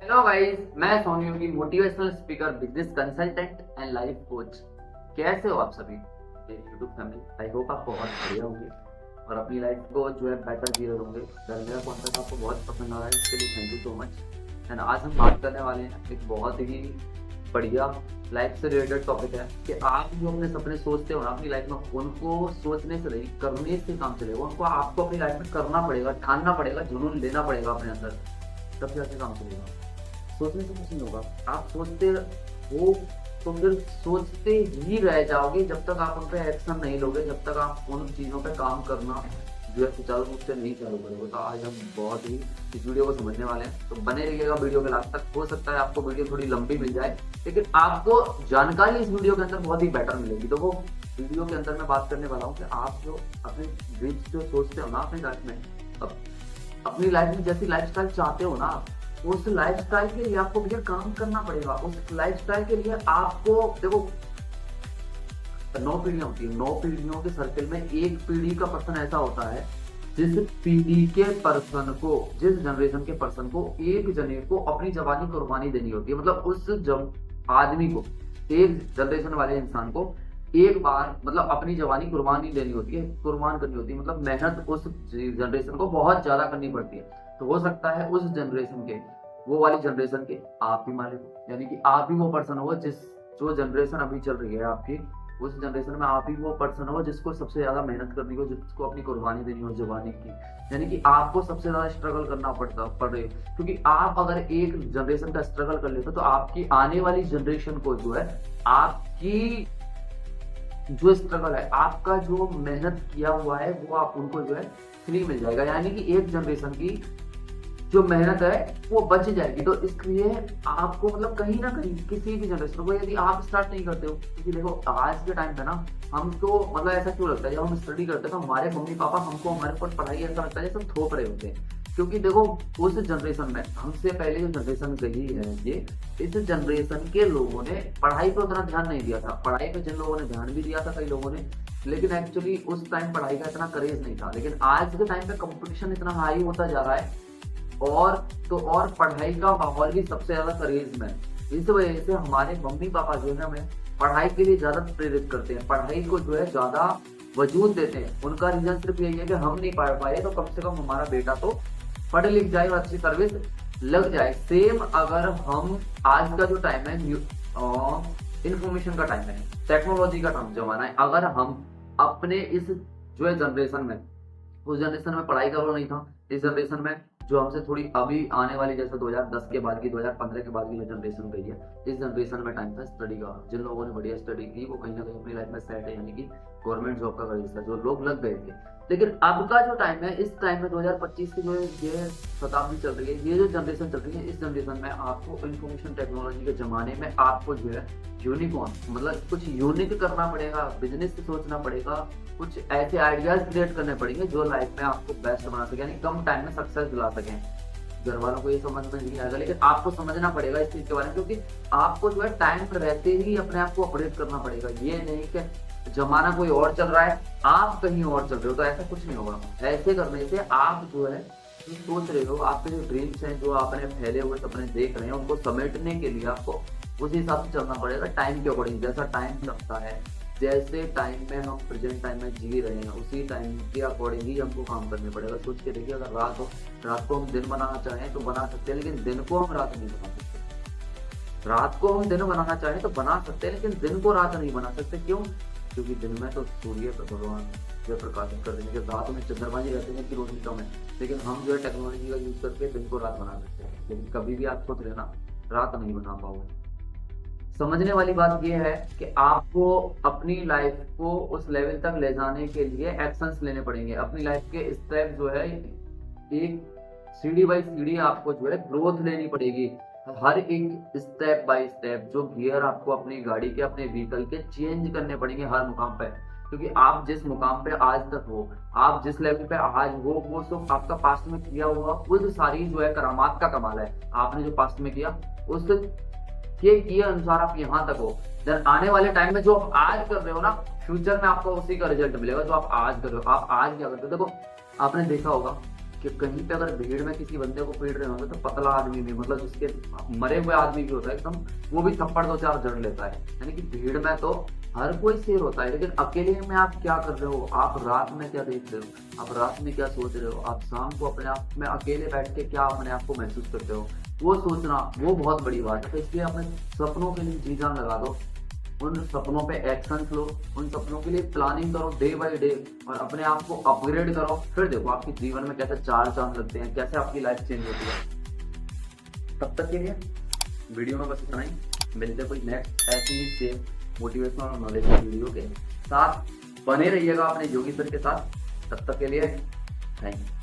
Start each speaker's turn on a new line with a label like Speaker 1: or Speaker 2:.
Speaker 1: Hello guys, मैं Soni Yogi, motivational speaker, business consultant and life coach. कैसे हो आप सभी मेरी यूट्यूब फैमिली? आई होप आप बहुत बढ़िया होंगे और अपनी लाइफ को जो है बेटर जी रहे होंगे। अगर मेरा कॉन्टेंट आपको बहुत पसंद आ रहा है इसके लिए thank you so much. And आज हम बात करने वाले हैं एक बहुत ही बढ़िया लाइफ से रिलेटेड टॉपिक है कि आप जो अपने सपने सोचते हो ना अपनी लाइफ में, उनको सोचने से नहीं करने से काम चलेगा। उनको आपको अपनी लाइफ में करना पड़ेगा, ठानना पड़ेगा, जुनून लेना पड़ेगा अपने अंदर, तब जाके काम चलेगा। सोचने से कुछ नहीं होगा। आप सोचते हो तो फिर सोचते ही रह जाओगे जब तक आप उन पर एक्शन नहीं लोगे, जब तक आप उन चीज़ों पे काम करना जो है सुचारू रूप से नहीं चालू करोगे। तो आज हम बहुत ही इस वीडियो को समझने वाले हैं, तो बने रहिएगा वीडियो के लास्ट तक। हो सकता है आपको वीडियो थोड़ी लंबी मिल जाए, लेकिन आपको जानकारी इस वीडियो के अंदर बहुत ही बेटर मिलेगी। तो वो वीडियो के अंदर मैं बात करने वाला हूँ कि आप जो अपने ड्रीम्स जो सोचते हो ना अपनी लाइफ में, अपनी लाइफ में जैसी लाइफस्टाइल चाहते हो ना, उस लाइफस्टाइल के लिए आपको भैया काम करना पड़ेगा। उस लाइफस्टाइल के लिए आपको देखो 9 पीढ़ियां होती है, 9 पीढ़ियों के सर्कल में एक पीढ़ी का पर्सन ऐसा होता है जिस पीढ़ी के पर्सन को, जिस जनरेशन के पर्सन को एक जने को अपनी जवानी कुर्बानी देनी होती है। मतलब उस जब आदमी को, एक जनरेशन वाले इंसान को एक बार मतलब अपनी जवानी कुर्बानी देनी होती है, कुर्बान करनी होती है। मतलब मेहनत उस जनरेशन को बहुत ज्यादा करनी पड़ती है। तो हो सकता है उस जनरेशन के, वो वाली जनरेशन के आप ही मालिक हो, यानी कि आप ही वो पर्सन हो जिस, जो जनरेशन अभी चल रही है आपकी, उस जनरेशन में आप ही वो पर्सन हो जिसको सबसे ज्यादा मेहनत करनी हो, जिसको अपनी कुर्बानी देनी हो जवानी की। यानी कि आपको सबसे ज्यादा स्ट्रगल करना पड़ रही है, क्योंकि आप अगर एक जनरेशन का स्ट्रगल कर लेते हो तो आपकी आने वाली जनरेशन को जो है, आपकी जो स्ट्रगल है, आपका जो मेहनत किया हुआ है, वो आप उनको जो है फ्री मिल जाएगा। यानी कि एक जनरेशन की जो मेहनत है वो बच जाएगी। तो इसलिए आपको मतलब कहीं ना कहीं किसी भी जनरेशन को, यदि आप स्टार्ट नहीं करते हो, क्योंकि देखो आज के टाइम पे ना हम तो मतलब ऐसा क्यों लगता है, जब हम स्टडी करते हैं तो हमारे मम्मी पापा हमको, हमारे ऊपर पढ़ाई ऐसा लगता है जैसे थोप रहे होते हैं। क्योंकि देखो उस जनरेशन में, हमसे पहले जो जनरेशन गई है ये, इस जनरेशन के लोगों ने पढ़ाई पे उतना ध्यान नहीं दिया था। पढ़ाई पे जिन लोगों ने ध्यान भी दिया था, कई लोगों ने, लेकिन एक्चुअली उस टाइम पढ़ाई का इतना क्रेज नहीं था। लेकिन आज के टाइम पे कंपटीशन इतना हाई होता जा रहा है, और तो और पढ़ाई का माहौल भी सबसे ज्यादा क्रेज में। इस वजह से हमारे मम्मी पापा जो है हमें पढ़ाई के लिए ज्यादा प्रेरित करते हैं, पढ़ाई को जो है ज्यादा वजूद देते हैं। उनका रीजन सिर्फ यही है कि हम नहीं पढ़ पाए तो कम से कम हमारा बेटा तो पढ़ लिख जाए और अच्छी सर्विस लग जाए। सेम अगर हम, आज का जो टाइम है इंफॉर्मेशन का टाइम है, टेक्नोलॉजी का जमाना है, अगर हम अपने इस जो है जनरेशन में, उस जनरेशन में पढ़ाई का रोल नहीं था, इस जनरेशन में जो हमसे थोड़ी अभी आने वाली, जैसे 2010 के बाद की, 2015 के बाद की जो जनरेशन गई है, इस जनरेशन में टाइम था स्टडी का। जिन लोगों ने बढ़िया स्टडी की वो कहीं ना कहीं अपनी लाइफ में सेट है, यानी कि गवर्नमेंट जॉब का रजिस्टर जो लोग लग गए थे। लेकिन अब का जो टाइम है, इस टाइम में 2025 की जो ये शताब्दी चल रही है, ये जो जनरेशन चल रही है, इस जनरेशन में आपको इंफॉर्मेशन टेक्नोलॉजी के जमाने में आपको जो है यूनिकॉर्न, मतलब कुछ यूनिक करना पड़ेगा, बिजनेस सोचना पड़ेगा, कुछ ऐसे आइडियाज क्रिएट करने पड़ेंगे जो लाइफ में आपको बेस्ट बना सके, यानी कम टाइम में सक्सेस दिला सकें। घर वालों को ये समझ में नहीं आएगा, लेकिन आपको समझना पड़ेगा इस चीज के बारे में, क्योंकि आपको जो है टाइम पर रहते ही अपने आप को अपडेट करना पड़ेगा। ये नहीं कि जमाना कोई और चल रहा है, आप कहीं और चल रहे हो, तो ऐसा कुछ नहीं होगा। ऐसे करने से आप जो है सोच रहे हो, आपके जो ड्रीम्स हैं, जो आपने फैले हुए सपने देख रहे हैं, उनको समेटने के लिए आपको उस हिसाब से चलना पड़ेगा, टाइम के अकॉर्डिंग। जैसा टाइम चलता है, जैसे टाइम में हम प्रेजेंट टाइम में जी रहे हैं, उसी टाइम के अकॉर्डिंग ही हमको काम करने पड़ेगा। सोच के देखिए, अगर रात हो, रात को हम दिन बनाना चाहें तो बना सकते हैं, लेकिन दिन को हम रात नहीं बना सकते। रात को हम दिन बनाना चाहें तो बना सकते हैं, लेकिन दिन को रात नहीं बना सकते। क्यों? क्योंकि दिन में तो सूर्य भगवान जो प्रकाशित कर देंगे, रात में चंद्रमा जी रहते हैं कि रोशनी कम है, लेकिन हम जो है टेक्नोलॉजी का यूज करके दिन को रात बना सकते हैं। लेकिन कभी भी आप सोच लेना, रात नहीं बना पाओगे। समझने वाली बात यह है कि आपको अपनी लाइफ को उस लेवल तक ले जाने के लिए एक्शंस लेने पड़ेंगे। अपनी लाइफ के स्टेप जो है, एक सीढ़ी बाई सीढ़ी आपको जो है ग्रोथ लेनी पड़ेगी। हर एक स्टेप बाय स्टेप जो गियर आपको अपनी गाड़ी के, अपने व्हीकल के चेंज करने पड़ेंगे हर मुकाम पे। क्योंकि आप जिस मुकाम पे आज तक हो, आप जिस लेवल पे आज हो, वो सब आपका पास्ट में किया हुआ उस सारी जो है करामात का कमाल है। आपने जो पास्ट में किया उस के किए अनुसार आप यहाँ तक हो। देन आने वाले टाइम में जो आप आज कर रहे हो ना, फ्यूचर में आपको उसी का रिजल्ट मिलेगा जो आप आज कर रहे हो। आप आज क्या करते हो? देखो आपने देखा होगा कि कहीं पे अगर भीड़ में किसी बंदे को पीट रहे होंगे तो पतला आदमी भी, मतलब जिसके मरे हुए आदमी भी होता है एकदम, वो भी थप्पड़ दो चार जड़ लेता है। यानी कि भीड़ में तो हर कोई शेर होता है, लेकिन अकेले में आप क्या कर रहे हो, आप रात में क्या देख रहे हो, आप रात में क्या सोच रहे हो, आप शाम को अपने आप में अकेले बैठ के क्या अपने आप को महसूस करते हो, वो सोचना वो बहुत बड़ी बात है। तो इसलिए अपने सपनों के लिए जी जान लगा दो, उन सपनों पे एक्शन लो, उन सपनों के लिए प्लानिंग करो डे बाय डे, और अपने आप को अपग्रेड करो। फिर देखो आपके जीवन में कैसे चार चांद लगते हैं, कैसे आपकी लाइफ चेंज होती है। तब तक के लिए वीडियो में बस इतना ही, मिलते कोई नेक्स्ट ऐसी ही सेम मोटिवेशनल और नॉलेज वीडियो के साथ। बने रहिएगा अपने योगी सर के साथ। तब तक के लिए थैंक यू।